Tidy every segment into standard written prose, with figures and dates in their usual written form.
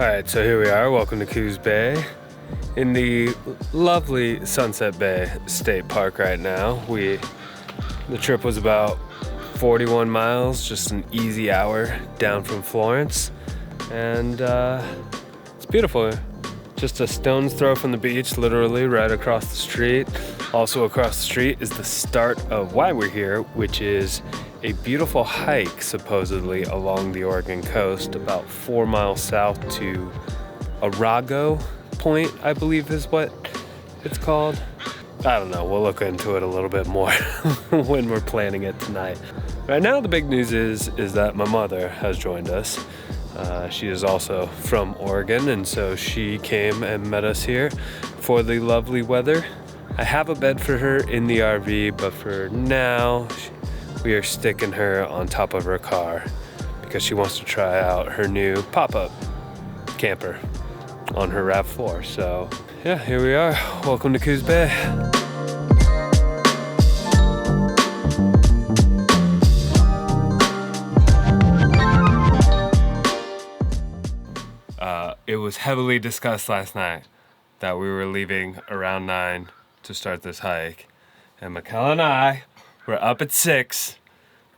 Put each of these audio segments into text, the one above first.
Alright, so here we are. Welcome to Coos Bay in the lovely Sunset Bay State Park right now. The trip was about 41 miles, just an easy hour down from Florence. And it's beautiful. Just a stone's throw from the beach, literally right across the street. Also across the street is the start of why we're here, which is a beautiful hike, supposedly, along the Oregon coast, about 4 miles south to Arago Point, I believe is what it's called. I don't know, we'll look into it a little bit more when we're planning it tonight. Right now, the big news is that my mother has joined us. She is also from Oregon, and so she came and met us here for the lovely weather. I have a bed for her in the RV, but for now, we are sticking her on top of her car because she wants to try out her new pop-up camper on her RAV4. So yeah, here we are. Welcome to Coos Bay. It was heavily discussed last night that we were leaving around 9 to start this hike. And Mikkel and I were up at 6.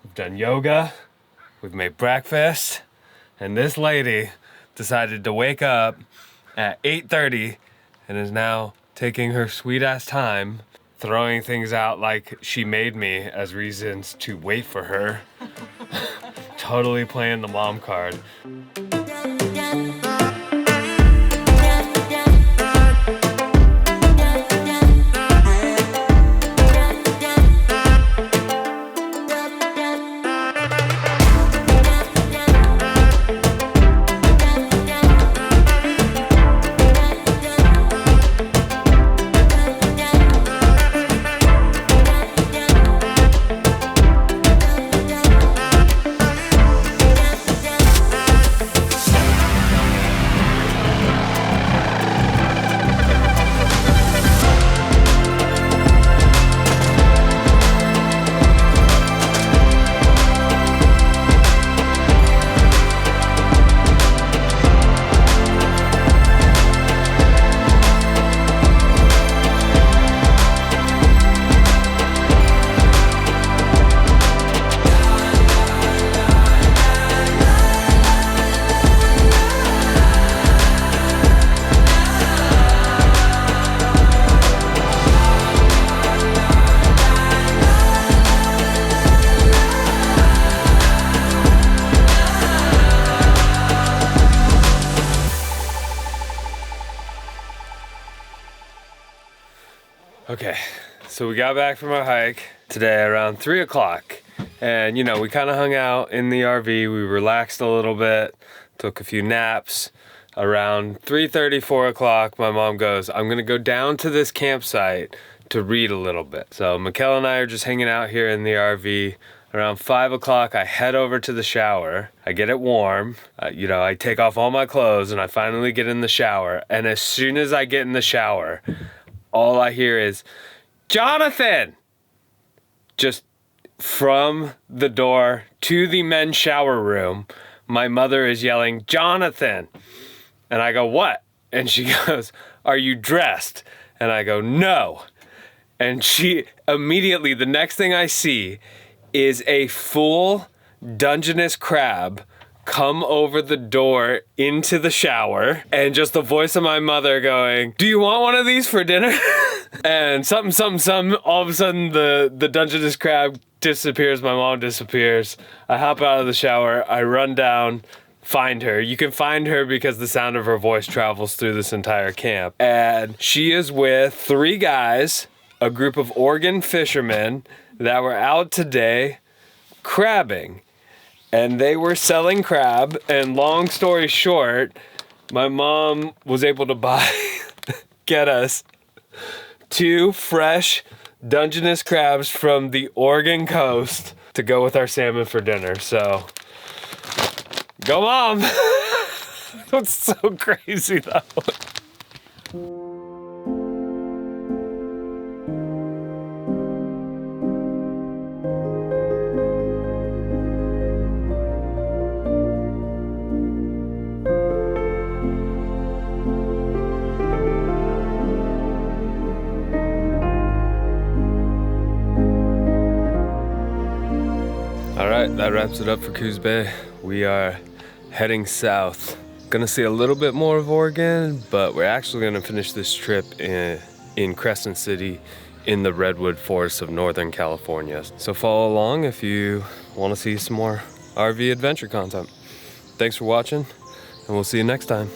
We've done yoga, we've made breakfast, and this lady decided to wake up at 8:30 and is now taking her sweet ass time throwing things out like she made me as reasons to wait for her. Totally playing the mom card. Okay, so we got back from our hike today around 3 o'clock. And, we kind of hung out in the RV. We relaxed a little bit, took a few naps. Around 3:30, 4 o'clock, my mom goes, I'm going to go down to this campsite to read a little bit. So Mikkel and I are just hanging out here in the RV. Around 5 o'clock, I head over to the shower. I get it warm. I take off all my clothes and I finally get in the shower. And as soon as I get in the shower, all I hear is, Jonathan! Just from the door to the men's shower room, my mother is yelling, Jonathan! And I go, what? And she goes, are you dressed? And I go, no. And she immediately, the next thing I see is a full Dungeness crab come over the door into the shower, and just the voice of my mother going, do you want one of these for dinner? And something, all of a sudden the Dungeness crab disappears, my mom disappears. I hop out of the shower, I run down, find her. You can find her because the sound of her voice travels through this entire camp. And she is with 3 guys, a group of Oregon fishermen that were out today crabbing. And they were selling crab, and long story short, my mom was able to get us 2 fresh Dungeness crabs from the Oregon coast to go with our salmon for dinner. So, go Mom! That's so crazy though. All right, that wraps it up for Coos Bay. We are heading south. Gonna see a little bit more of Oregon, but we're actually gonna finish this trip in Crescent City in the redwood forests of Northern California. So follow along if you wanna see some more RV adventure content. Thanks for watching, and we'll see you next time.